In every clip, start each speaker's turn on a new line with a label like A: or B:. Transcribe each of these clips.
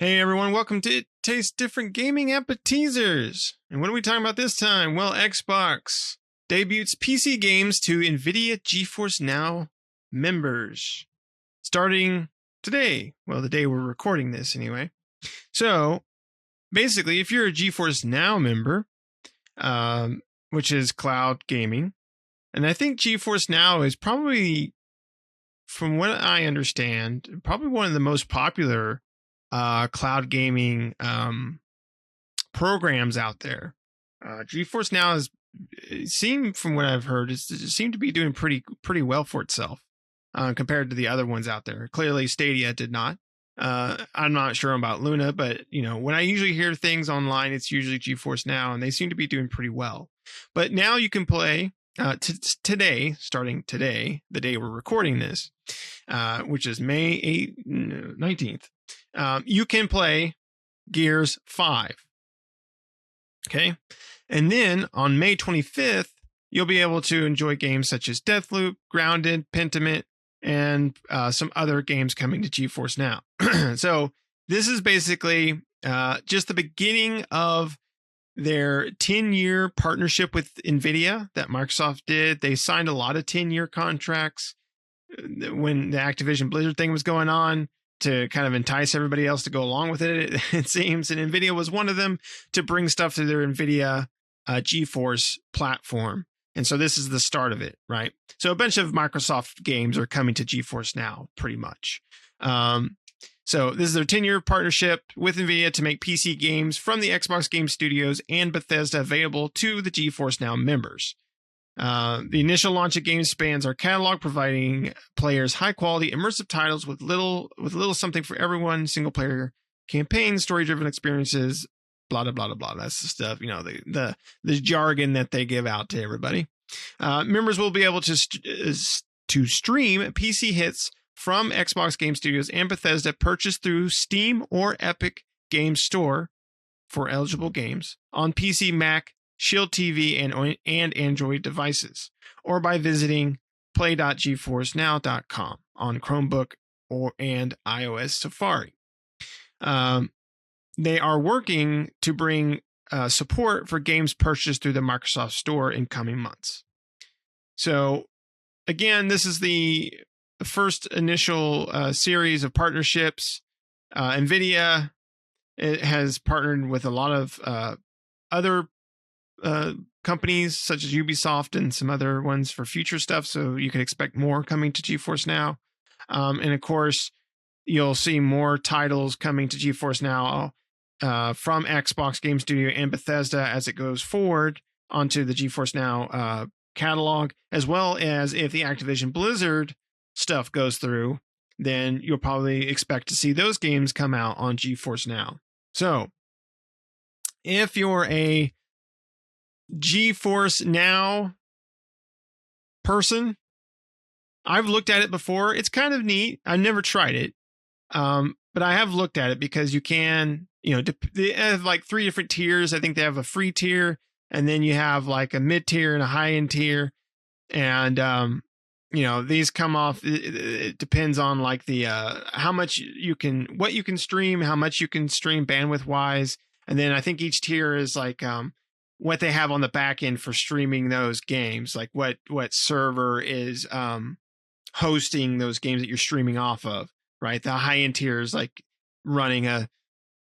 A: Hey everyone, welcome to Taste Different Gaming Appetizers. And what are we talking about this time? Well, Xbox debuts PC games to Nvidia GeForce Now members starting today. Well, the day we're recording this anyway. So basically, if you're a GeForce Now member, which is cloud gaming, and I think GeForce Now is probably, from what I understand, probably one of the most popular cloud gaming programs out there. GeForce Now is seem, from what I've heard, is seemed to be doing pretty well for itself compared to the other ones out there. Clearly, Stadia did not. I'm not sure about Luna, but when I usually hear things online, it's usually GeForce Now, and they seem to be doing pretty well. But now you can play today, starting today, the day we're recording this, which is May 19th. You can play Gears 5. Okay. And then on May 25th, you'll be able to enjoy games such as Deathloop, Grounded, Pentiment, and some other games coming to GeForce Now. So this is basically just the beginning of their 10-year partnership with Nvidia that Microsoft did. They signed a lot of 10-year contracts when the Activision Blizzard thing was going on, to kind of entice everybody else to go along with it seems. And Nvidia was one of them, to bring stuff to their Nvidia GeForce platform. And so this is the start of it, right? So a bunch of Microsoft games are coming to GeForce Now, pretty much. So this is their 10-year partnership with Nvidia to make PC games from the Xbox Game Studios and Bethesda available to the GeForce Now members. The initial launch of games spans our catalog, providing players high-quality, immersive titles with little something for everyone, single-player campaigns, story-driven experiences, blah, blah, blah, blah, blah. That's the stuff, the jargon that they give out to everybody. Members will be able to stream PC hits from Xbox Game Studios and Bethesda, purchased through Steam or Epic Games Store for eligible games on PC, Mac, Shield TV, and Android devices, or by visiting play.geforcenow.com on Chromebook and iOS Safari. They are working to bring support for games purchased through the Microsoft Store in coming months. So, again, this is the first initial series of partnerships. Nvidia, it has partnered with a lot of other companies such as Ubisoft and some other ones for future stuff, so you can expect more coming to GeForce Now. And of course, you'll see more titles coming to GeForce Now from Xbox Game Studio and Bethesda as it goes forward onto the GeForce Now catalog, as well as if the Activision Blizzard stuff goes through, then you'll probably expect to see those games come out on GeForce Now. So if you're a GeForce Now person, I've looked at it before. It's kind of neat. I've never tried it, but I have looked at it because you can, they have like 3 different tiers. I think they have a free tier, and then you have like a mid tier and a high end tier, and these come off. It depends on like the how much what you can stream, how much you can stream bandwidth wise, and then I think each tier is like what they have on the back end for streaming those games, like what server is hosting those games that you're streaming off of, right? The high-end tier is like running a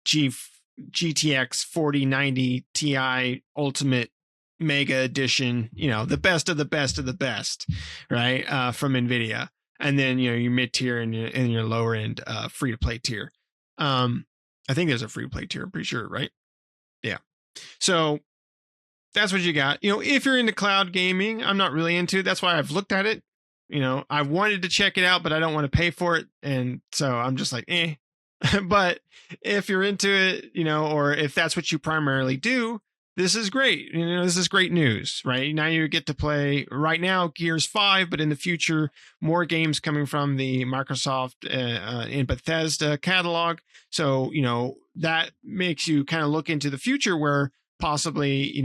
A: GTX 4090 Ti Ultimate Mega Edition, the best of the best of the best, right? From Nvidia. And then, your mid-tier and your lower-end free-to-play tier. I think there's a free-to-play tier, I'm pretty sure, right? Yeah. So that's what you got. If you're into cloud gaming, I'm not really into it. That's why I've looked at it. I wanted to check it out, but I don't want to pay for it. And so I'm just like, eh. But if you're into it, or if that's what you primarily do, this is great. This is great news, right? Now you get to play right now Gears 5, but in the future, more games coming from the Microsoft and Bethesda catalog. So, that makes you kind of look into the future where possibly,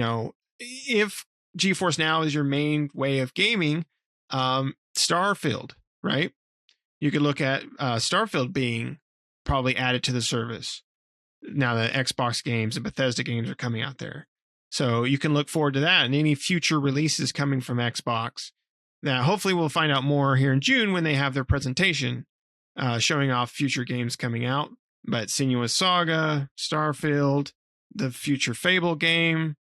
A: if GeForce Now is your main way of gaming, Starfield, right? You could look at Starfield being probably added to the service. now that Xbox games and Bethesda games are coming out there. So you can look forward to that and any future releases coming from Xbox. Now, hopefully, we'll find out more here in June when they have their presentation showing off future games coming out. But Senua's Saga, Starfield, the future Fable game,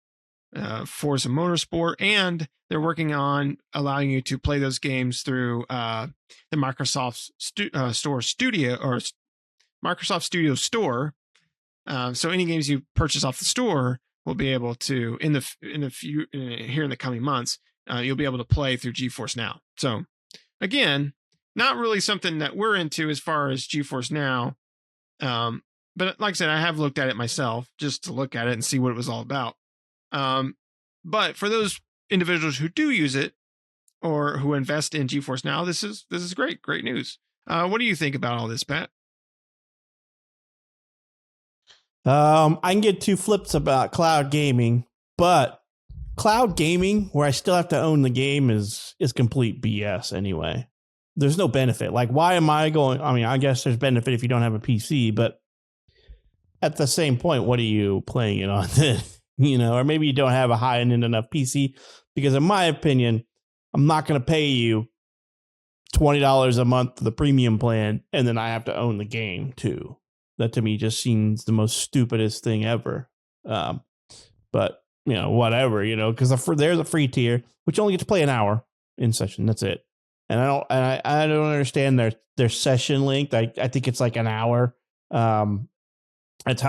A: Forza Motorsport, and they're working on allowing you to play those games through the Microsoft Store Studio or Microsoft Studio Store. So any games you purchase off the store will be able to here in the coming months. You'll be able to play through GeForce Now. So again, not really something that we're into as far as GeForce Now. But like I said, I have looked at it myself just to look at it and see what it was all about. But for those individuals who do use it or who invest in GeForce Now, this is great news. What do you think about all this, Pat?
B: I can get two flips about cloud gaming, but cloud gaming where I still have to own the game is complete BS anyway. There's no benefit. Like, why am I going? I mean, I guess there's benefit if you don't have a PC, but at the same point, what are you playing it on then? Or maybe you don't have a high-end enough PC, because in my opinion, I'm not going to pay you $20 a month for the premium plan, and then I have to own the game too. That to me just seems the most stupidest thing ever. But whatever, because there's a free tier, which you only get to play an hour in session. That's it. And I don't understand their session length. I think it's like an hour. It's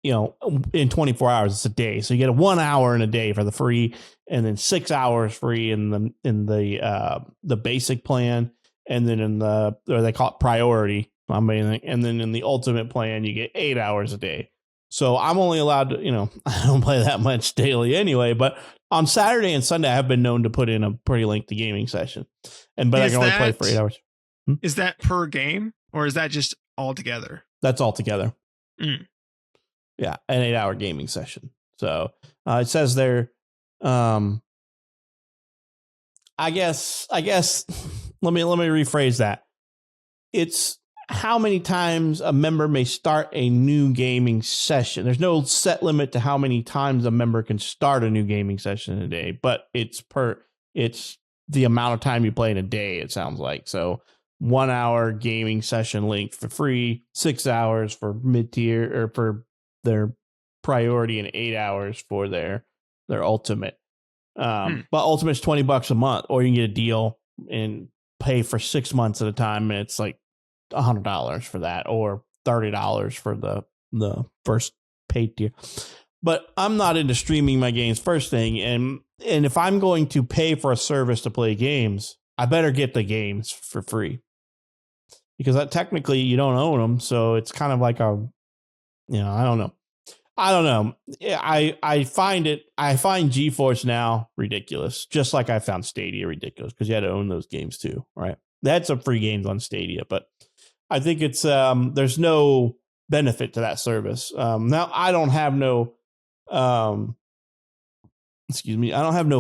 B: in 24 hours, it's a day. So you get 1 hour in a day for the free, and then 6 hours free in the basic plan, and then or they call it priority. And then in the ultimate plan, you get 8 hours a day. So I'm only allowed to, I don't play that much daily anyway, but on Saturday and Sunday, I have been known to put in a pretty lengthy gaming session. But I can only play for 8 hours.
A: Is that per game, or is that just all together?
B: That's all together. Yeah, an 8-hour gaming session. So it says there, I guess, let me rephrase that. It's how many times a member may start a new gaming session. There's no set limit to how many times a member can start a new gaming session in a day, but it's the amount of time you play in a day, it sounds like. So 1 hour gaming session length for free, 6 hours for mid-tier or for their priority, and 8 hours for their ultimate. But ultimate's $20 a month, or you can get a deal and pay for 6 months at a time, and it's like $100 for that, or $30 for the first paid tier. But I'm not into streaming my games first thing, and if I'm going to pay for a service to play games, I better get the games for free, because technically you don't own them. So it's kind of like I don't know. I find GeForce Now ridiculous, just like I found Stadia ridiculous, because you had to own those games too, right? They had some free games on Stadia, but I think it's there's no benefit to that service. Now I don't have no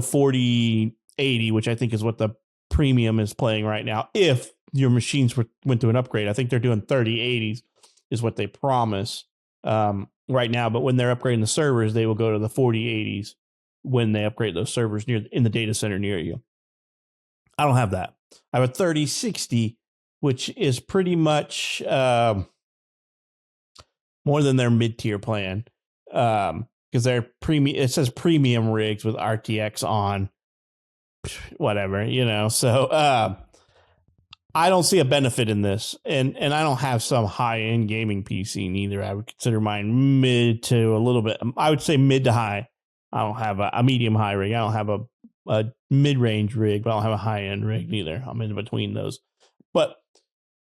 B: 4080, which I think is what the premium is playing right now. If your machines went through an upgrade, I think they're doing 3080s is what they promise right now. But when they're upgrading the servers, they will go to the 4080s when they upgrade those servers in the data center near you. I don't have that. I have a 3060, which is pretty much more than their mid-tier plan, because they're premium. It says premium rigs with RTX on, whatever, So I don't see a benefit in this, and I don't have some high-end gaming PC neither. I would consider mine mid to a little bit. I would say mid to high. I don't have a medium-high rig. I don't have a mid-range rig, but I don't have a high-end rig neither. I'm in between those. But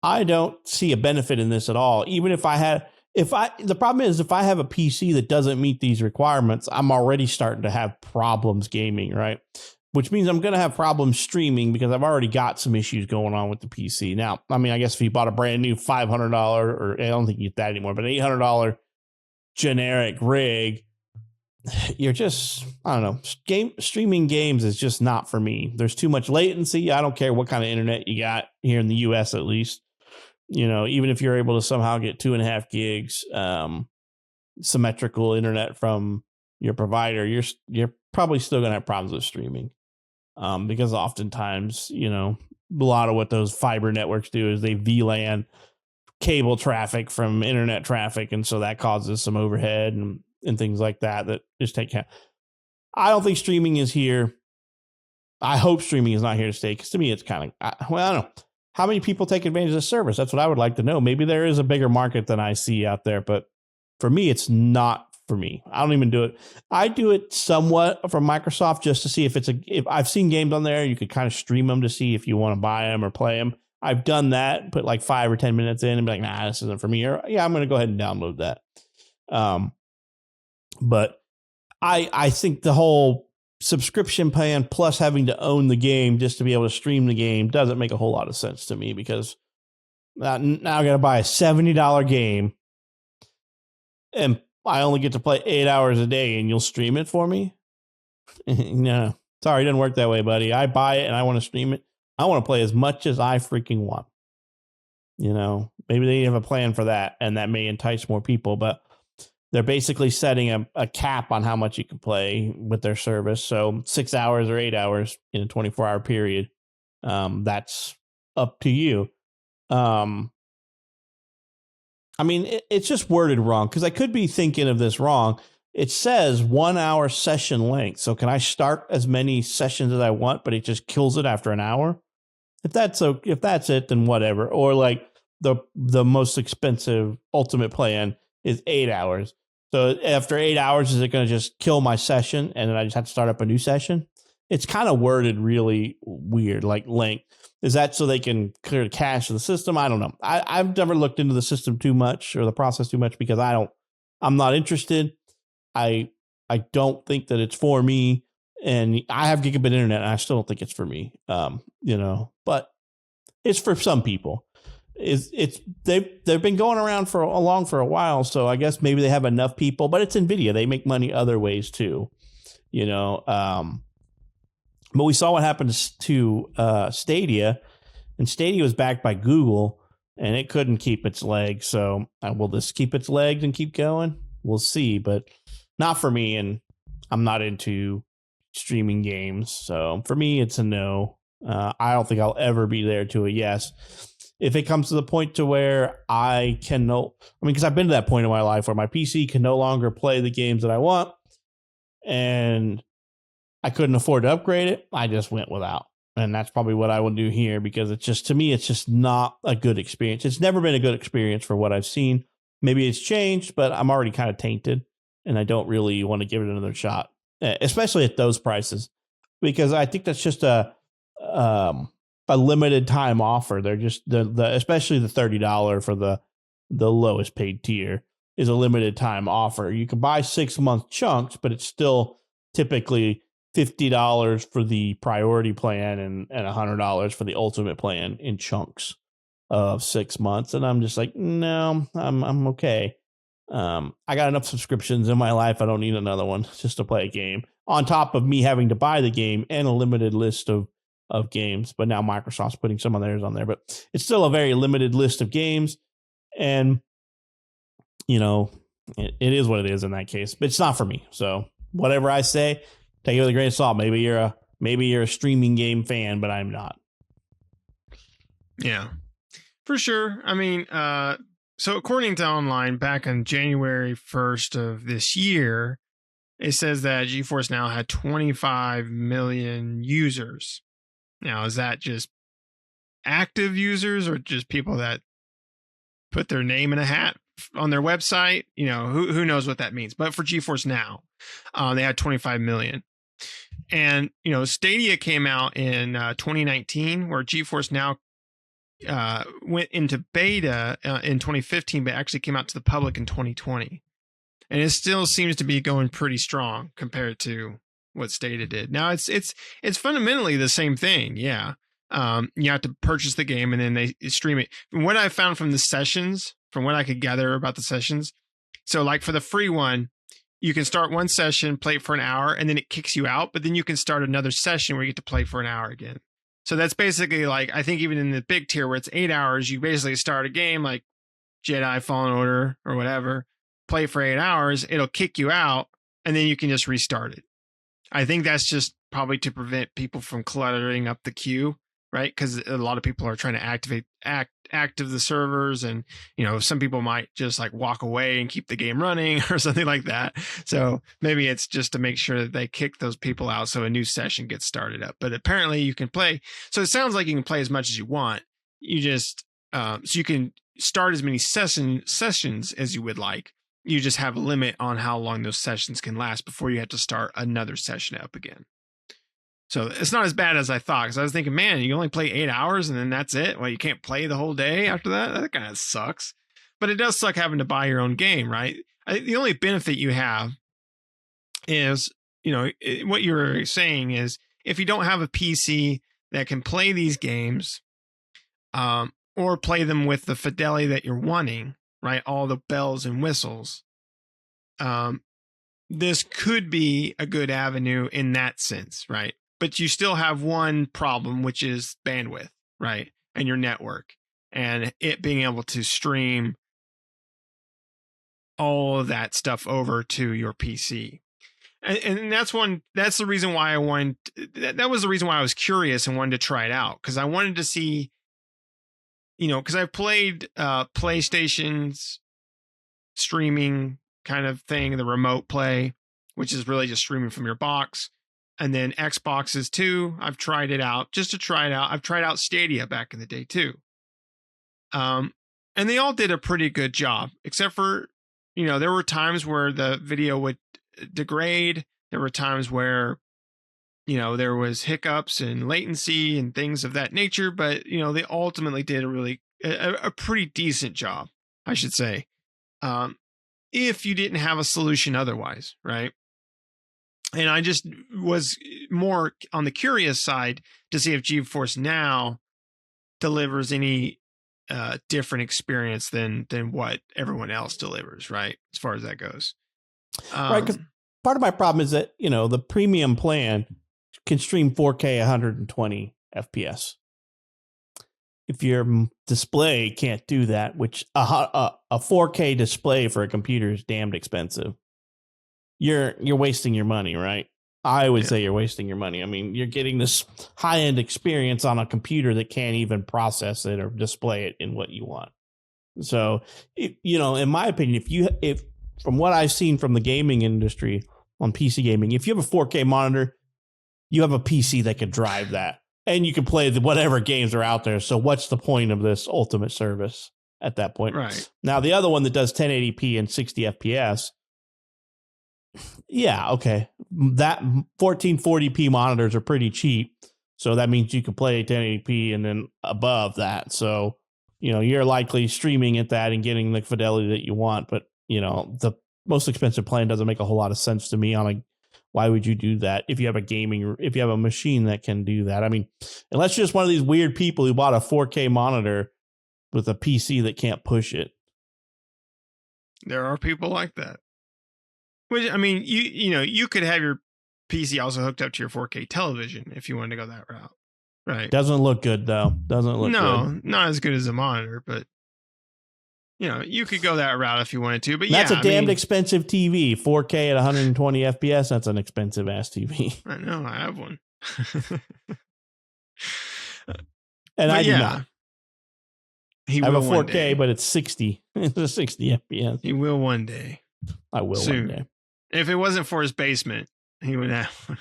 B: I don't see a benefit in this at all. Even if the problem is, if I have a PC that doesn't meet these requirements, I'm already starting to have problems gaming, right? Which means I'm going to have problems streaming, because I've already got some issues going on with the PC. Now, I mean, I guess if you bought a brand new $500, or I don't think you get that anymore, but an $800 generic rig, you're just, I don't know, streaming games is just not for me. There's too much latency. I don't care what kind of internet you got here in the US, at least. Even if you're able to somehow get 2.5 gigs symmetrical internet from your provider, you're probably still going to have problems with streaming, because oftentimes, a lot of what those fiber networks do is they VLAN cable traffic from internet traffic, and so that causes some overhead and things like that just take care. I don't think streaming is here. I hope streaming is not here to stay, because to me it's kind of, I don't know. How many people take advantage of the service? That's what I would like to know. Maybe there is a bigger market than I see out there, but for me, it's not for me. I don't even do it. I do it somewhat from Microsoft just to see if I've seen games on there, you could kind of stream them to see if you want to buy them or play them. I've done that, put like 5 or 10 minutes in and be like, nah, this isn't for me. Or yeah, I'm going to go ahead and download that. But I think the whole subscription plan plus having to own the game just to be able to stream the game doesn't make a whole lot of sense to me, because now I got to buy a $70 game and I only get to play 8 hours a day and you'll stream it for me? No, sorry, it doesn't work that way, buddy. I buy it and I want to stream it. I want to play as much as I freaking want. Maybe they have a plan for that, and that may entice more people, but they're basically setting a cap on how much you can play with their service. So 6 hours or 8 hours in a 24-hour period. That's up to you. It's just worded wrong, because I could be thinking of this wrong. It says 1 hour session length. So can I start as many sessions as I want, but it just kills it after an hour? If that's it, then whatever. Or like the most expensive ultimate plan is 8 hours. So after 8 hours, is it going to just kill my session and then I just have to start up a new session? It's kind of worded really weird, like length. Is that so they can clear the cache of the system? I don't know. I've never looked into the system too much or the process too much, because I'm not interested. I don't think that it's for me, and I have gigabit internet and I still don't think it's for me. But it's for some people. They've been going around for a while, so I guess maybe they have enough people. But it's Nvidia; they make money other ways too, But we saw what happened to Stadia, and Stadia was backed by Google, and it couldn't keep its legs. So will this keep its legs and keep going? We'll see, but not for me, and I'm not into streaming games. So for me, it's a no. I don't think I'll ever be there to a yes. If it comes to the point to where because I've been to that point in my life where my PC can no longer play the games that I want, and I couldn't afford to upgrade it, I just went without. And that's probably what I will do here, because to me, it's just not a good experience. It's never been a good experience for what I've seen. Maybe it's changed, but I'm already kind of tainted, and I don't really want to give it another shot, especially at those prices, because I think that's just a limited time offer. They're just especially the $30 for the lowest paid tier is a limited time offer. You can buy 6-month chunks, but it's still typically $50 for the priority plan and $100 for the ultimate plan in chunks of 6 months. And I'm just like, no, I'm okay. I got enough subscriptions in my life. I don't need another one just to play a game, on top of me having to buy the game and a limited list of games. But now Microsoft's putting some of theirs on there, but it's still a very limited list of games. And, it is what it is in that case, but it's not for me. So whatever I say, take it with a grain of salt. Maybe you're a streaming game fan, but I'm not.
A: Yeah, for sure. So according to Online, back on January 1st of this year, it says that GeForce Now had 25 million users. Now, is that just active users or just people that put their name in a hat on their website? Who knows what that means. But for GeForce Now, they had 25 million. And, Stadia came out in 2019, where GeForce Now went into beta in 2015, but actually came out to the public in 2020. And it still seems to be going pretty strong compared to what Stadia did. Now, it's fundamentally the same thing. Yeah. You have to purchase the game and then they stream it. From what I found from the sessions, from what I could gather about the sessions, so like for the free one, you can start one session, play it for an hour, and then it kicks you out. But then you can start another session where you get to play for an hour again. So that's basically like, I think even in the big tier where it's 8 hours, you basically start a game like Jedi Fallen Order or whatever, play for 8 hours, it'll kick you out, and then you can just restart it. I think that's just probably to prevent people from cluttering up the queue, right? Because a lot of people are trying to active the servers, and some people might just like walk away and keep the game running or something like that. So maybe it's just to make sure that they kick those people out so a new session gets started up. But apparently you can play. So it sounds like you can play as much as you want. You just so you can start as many sessions as you would like. You just have a limit on how long those sessions can last before you have to start another session up again. So it's not as bad as I thought, because I was thinking, man, you only play 8 hours and then that's it. Well, you can't play the whole day after that. That kind of sucks. But it does suck having to buy your own game, right? The only benefit you have is, what you're saying is if you don't have a PC that can play these games, or play them with the fidelity that you're wanting, right? All the bells and whistles. This could be a good avenue in that sense, right? But you still have one problem, which is bandwidth, right? And your network, and it being able to stream all of that stuff over to your PC. And that's the reason why that was the reason why I was curious and wanted to try it out, because I wanted to see, because I've played PlayStation's streaming kind of thing, the remote play, which is really just streaming from your box, and then Xboxes too. I've tried it out just to try it out. I've tried out Stadia back in the day too. And they all did a pretty good job, except for, there were times where the video would degrade. There were times where, there was hiccups and latency and things of that nature, but, they ultimately did a pretty decent job, I should say. If you didn't have a solution otherwise, right? And I just was more on the curious side to see if GeForce Now delivers any different experience than what everyone else delivers, right? As far as that goes.
B: Right, because part of my problem is that, the premium plan can stream 4K 120 FPS. If your display can't do that, which a 4K display for a computer is damned expensive, you're wasting your money, right? I would say you're wasting your money. I mean, you're getting this high-end experience on a computer that can't even process it or display it in what you want. So, in my opinion, if from what I've seen from the gaming industry on PC gaming, if you have a 4K monitor, you have a PC that can drive that. And you can play whatever games are out there. So what's the point of this ultimate service at that point?
A: Right.
B: Now, the other one that does 1080p and 60 FPS, yeah, okay. That 1440p monitors are pretty cheap. So that means you can play 1080p and then above that. So, you're likely streaming at that and getting the fidelity that you want. But, the most expensive plan doesn't make a whole lot of sense to me why would you do that if you have a machine that can do that? I mean, unless you're just one of these weird people who bought a 4K monitor with a PC that can't push it.
A: There are people like that. Which, I mean, you could have your PC also hooked up to your 4K television if you wanted to go that route. Right.
B: Doesn't look good though. Doesn't look good.
A: No, not as good as a monitor, but you could go that route if you wanted to, but
B: that's a damned expensive TV. 4K at 120 FPS. That's an expensive ass TV.
A: I know. I have one.
B: And I do not.
A: I
B: have a 4K, but it's 60. It's a 60 FPS.
A: He will one day.
B: I will
A: soon.
B: one day.
A: If it wasn't for his basement, he would have.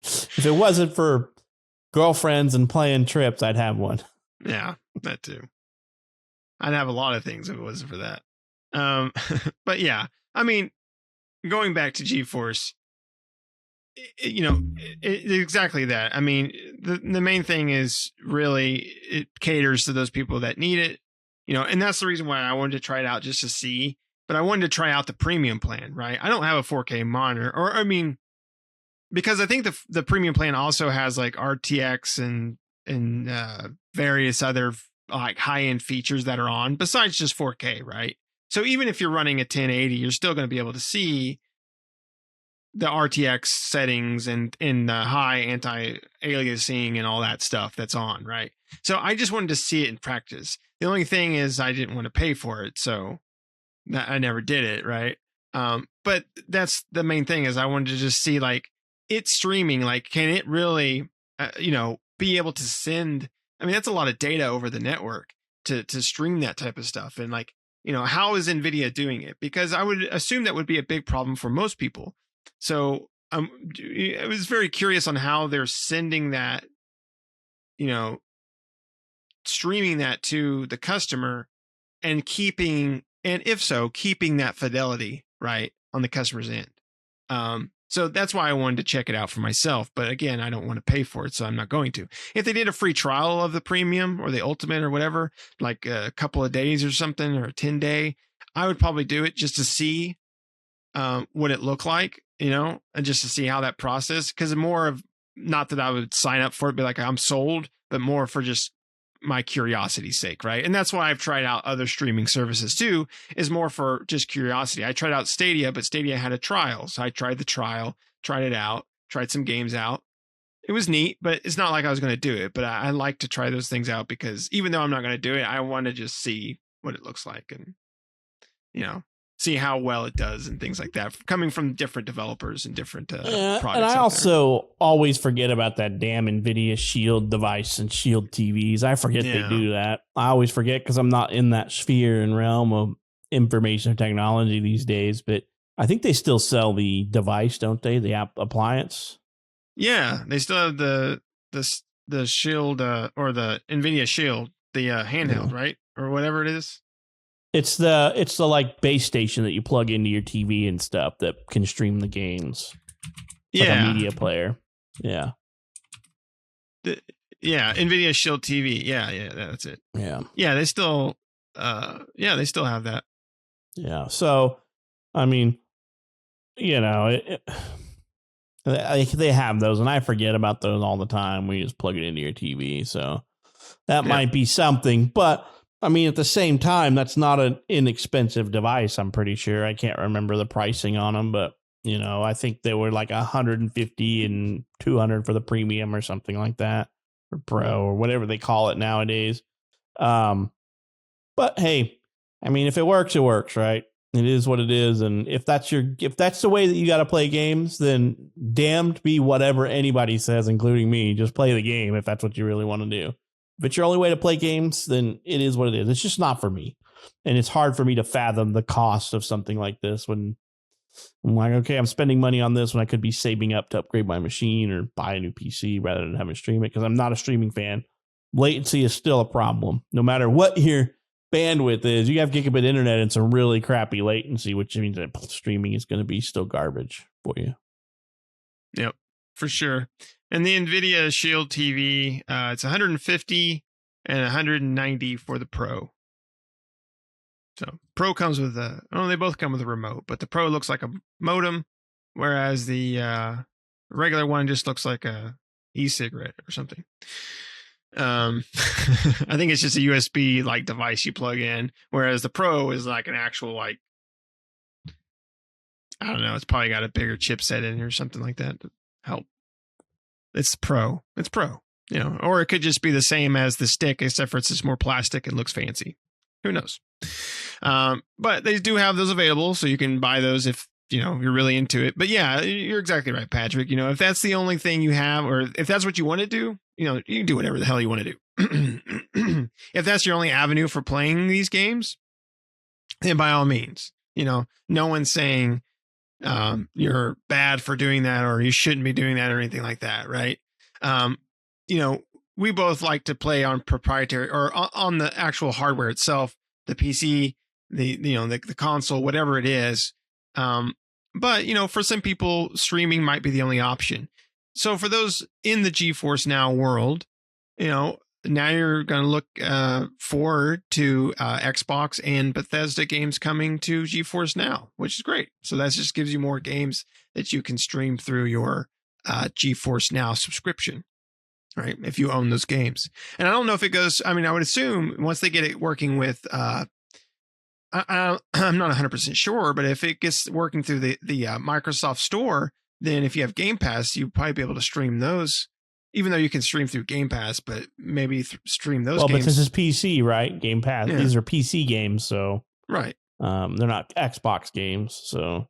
B: If it wasn't for girlfriends and playing trips, I'd have one.
A: Yeah, that too. I'd have a lot of things if it wasn't for that. But yeah, I mean, going back to GeForce, exactly that. I mean, the main thing is really it caters to those people that need it, and that's the reason why I wanted to try it out, just to see. But I wanted to try out the premium plan, right? I don't have a 4K monitor, because I think the premium plan also has like RTX and various other like high-end features that are on besides just 4K, right? So even if you're running a 1080, you're still going to be able to see the RTX settings and in the high anti-aliasing and all that stuff that's on, right? So I just wanted to see it in practice. The only thing is I didn't want to pay for it, so I never did it, right? But that's the main thing, is I wanted to just see, like, it's streaming, like, can it really, be able to send, I mean, that's a lot of data over the network to stream that type of stuff. And, like, how is Nvidia doing it? Because I would assume that would be a big problem for most people. So I was very curious on how they're sending that, streaming that to the customer and keeping, and if so, keeping that fidelity, right, on the customer's end. So that's why I wanted to check it out for myself. But again, I don't want to pay for it, so I'm not going to. If they did a free trial of the premium or the ultimate or whatever, like a couple of days or something, or a 10-day, I would probably do it just to see what it looked like, and just to see how that process, because more of, not that I would sign up for it, be like, I'm sold, but more for just my curiosity's sake, right? And that's why I've tried out other streaming services too, is more for just curiosity. I tried out Stadia, but Stadia had a trial. So I tried the trial, tried it out, tried some games out. It was neat, but it's not like I was going to do it. But I like to try those things out, because even though I'm not going to do it, I want to just see what it looks like, and, see how well it does and things like that, coming from different developers and different products.
B: And I also always forget about that damn Nvidia Shield device and Shield TVs. I forget they do that. I always forget, because I'm not in that sphere and realm of information technology these days. But I think they still sell the device, don't they? The appliance. Yeah,
A: they still have the Shield or the Nvidia Shield, the handheld, right, or whatever it is.
B: It's the like base station that you plug into your TV and stuff that can stream the games. It's like a media player. Yeah.
A: Nvidia Shield TV. Yeah, that's it.
B: Yeah.
A: Yeah, they still they still have that.
B: Yeah. So, I mean, they have those, and I forget about those all the time. We just plug it into your TV. So that might be something, but I mean, at the same time, that's not an inexpensive device, I'm pretty sure. I can't remember the pricing on them, but, I think they were like $150 and $200 for the premium or something like that, or pro, or whatever they call it nowadays. But hey, I mean, if it works, it works, right? It is what it is. And if that's the way that you got to play games, then damned be whatever anybody says, including me. Just play the game if that's what you really want to do. If it's your only way to play games, then it is what it is. It's just not for me. And it's hard for me to fathom the cost of something like this when I'm like, okay, I'm spending money on this when I could be saving up to upgrade my machine or buy a new PC rather than having to stream it, because I'm not a streaming fan. Latency is still a problem. No matter what your bandwidth is, you have gigabit internet and some really crappy latency, which means that streaming is going to be still garbage for you.
A: Yep, for sure. And the Nvidia Shield TV, it's $150 and $190 for the Pro. So Pro comes with they both come with a remote, but the Pro looks like a modem, whereas the regular one just looks like a e-cigarette or something. I think it's just a USB like device you plug in, whereas the Pro is like an actual, like, I don't know, it's probably got a bigger chipset in it or something like that to help. It's Pro. It's Pro, or it could just be the same as the stick, except for it's just more plastic and looks fancy. Who knows? But they do have those available, so you can buy those if you're really into it. But yeah, you're exactly right, Patrick. If that's the only thing you have, or if that's what you want to do, you can do whatever the hell you want to do. If that's your only avenue for playing these games, then by all means, no one's saying you're bad for doing that, or you shouldn't be doing that, or anything like that, right? We both like to play on proprietary, or on the actual hardware itself, the PC, the console, whatever it is. But for some people, streaming might be the only option. So for those in the GeForce Now world, now you're going to look forward to Xbox and Bethesda games coming to GeForce Now, which is great. So that just gives you more games that you can stream through your GeForce Now subscription, right? If you own those games. And I don't know if it goes, I would assume once they get it working with, I'm not 100% sure, but if it gets working through the Microsoft Store, then if you have Game Pass, you'll probably be able to stream those, even though you can stream through Game Pass, but maybe stream those games.
B: Well, but this is PC, right? Game Pass. Yeah. These are PC games, so
A: right.
B: They're not Xbox games, so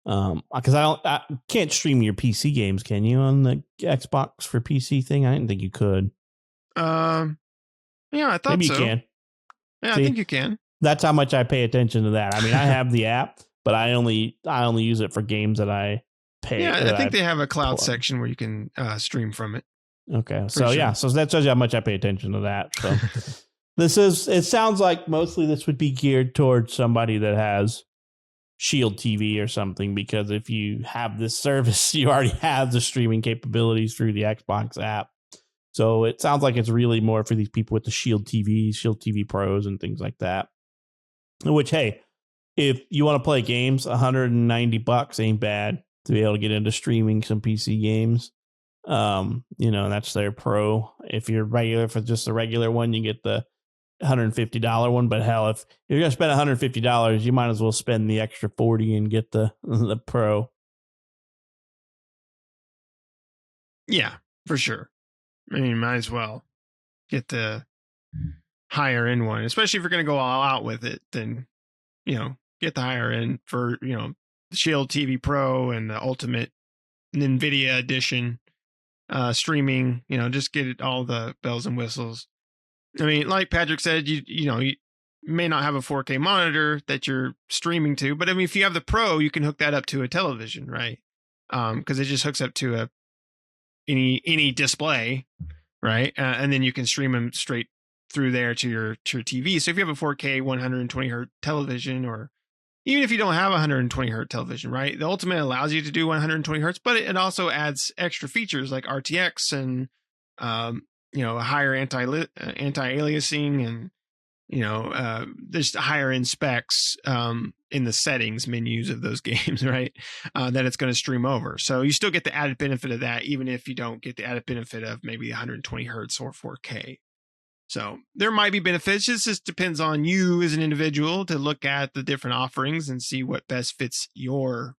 B: because I can't stream your PC games, can you, on the Xbox for PC thing? I didn't think you could.
A: Yeah, I thought
B: maybe
A: so.
B: You can.
A: Yeah, See, I think you can.
B: That's how much I pay attention to that. I mean, I have the app, but I only use it for games that I pay.
A: Yeah, I think they have a cloud section where you can stream from it.
B: Okay, so yeah, so that shows you how much I pay attention to that. So it sounds like mostly this would be geared towards somebody that has Shield TV or something, because if you have this service, you already have the streaming capabilities through the Xbox app. So it sounds like it's really more for these people with the Shield TV, Shield TV Pros, and things like that. Which, hey, if you want to play games, $190 ain't bad to be able to get into streaming some PC games. That's their Pro. If you're regular for just the regular one, you get the $150 one. But hell, if you're gonna spend $150, you might as well spend the extra $40 and get the Pro.
A: Yeah, for sure. I mean, might as well get the higher end one, especially if you're going to go all out with it. Then, get the higher end for the Shield TV Pro and the Ultimate Nvidia Edition streaming. Just get it, all the bells and whistles. I mean, like Patrick said, you may not have a 4K monitor that you're streaming to, but I mean, if you have the Pro, you can hook that up to a television, right? Because it just hooks up to any display, right? And then you can stream them straight through there to your TV. So if you have a 4K 120 hertz television, or even if you don't have a 120 hertz television, right? The Ultimate allows you to do 120 hertz, but it also adds extra features like RTX and higher anti-aliasing and there's higher end specs in the settings menus of those games, right? That it's going to stream over. So you still get the added benefit of that, even if you don't get the added benefit of maybe 120 hertz or 4K. So there might be benefits. It just depends on you as an individual to look at the different offerings and see what best fits your,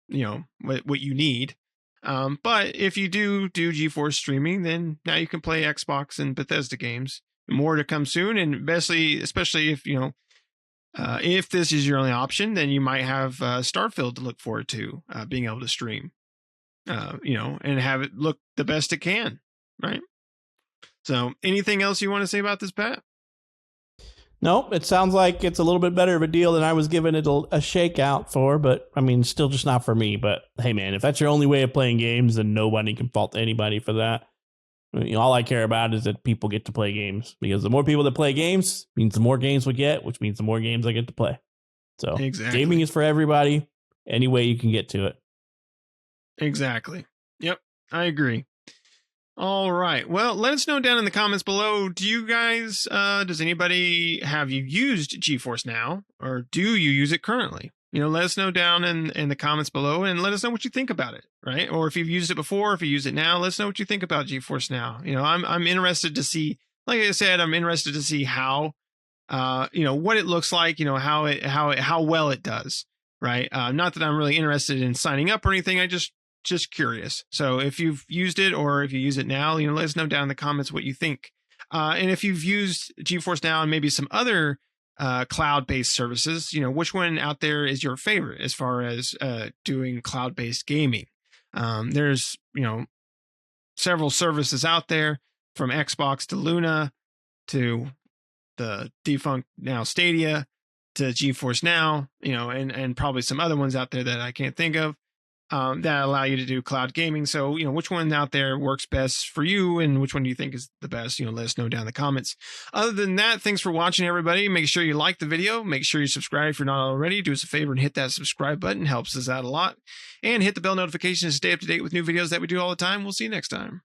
A: what you need. But if you do GeForce streaming, then now you can play Xbox and Bethesda games. More to come soon, and especially if if this is your only option, then you might have Starfield to look forward to being able to stream, and have it look the best it can, right? So, anything else you want to say about this, Pat?
B: Nope. It sounds like it's a little bit better of a deal than I was giving it a shakeout for, but I mean, still just not for me. But hey, man, if that's your only way of playing games, then nobody can fault anybody for that. All I care about is that people get to play games, because the more people that play games means the more games we get, which means the more games I get to play. So exactly. Gaming is for everybody, any way you can get to it.
A: Exactly. Yep, I agree. All right. Well, let us know down in the comments below. Do you guys, have you used GeForce Now, or do you use it currently? Let us know down in the comments below, and let us know what you think about it, right? Or if you've used it before, if you use it now, let us know what you think about GeForce Now. I'm interested to see, like I said, I'm interested to see how, what it looks like, how well it does, right? Not that I'm really interested in signing up or anything. I just curious. So if you've used it, or if you use it now, let us know down in the comments what you think. And if you've used GeForce Now and maybe some other cloud-based services, which one out there is your favorite as far as doing cloud-based gaming? There's several services out there, from Xbox to Luna to the defunct now Stadia to GeForce Now, and probably some other ones out there that I can't think of, that allow you to do cloud gaming. So, which one out there works best for you, and which one do you think is the best? Let us know down in the comments. Other than that, thanks for watching, everybody. Make sure you like the video. Make sure you subscribe if you're not already. Do us a favor and hit that subscribe button. Helps us out a lot. And hit the bell notification to stay up to date with new videos that we do all the time. We'll see you next time.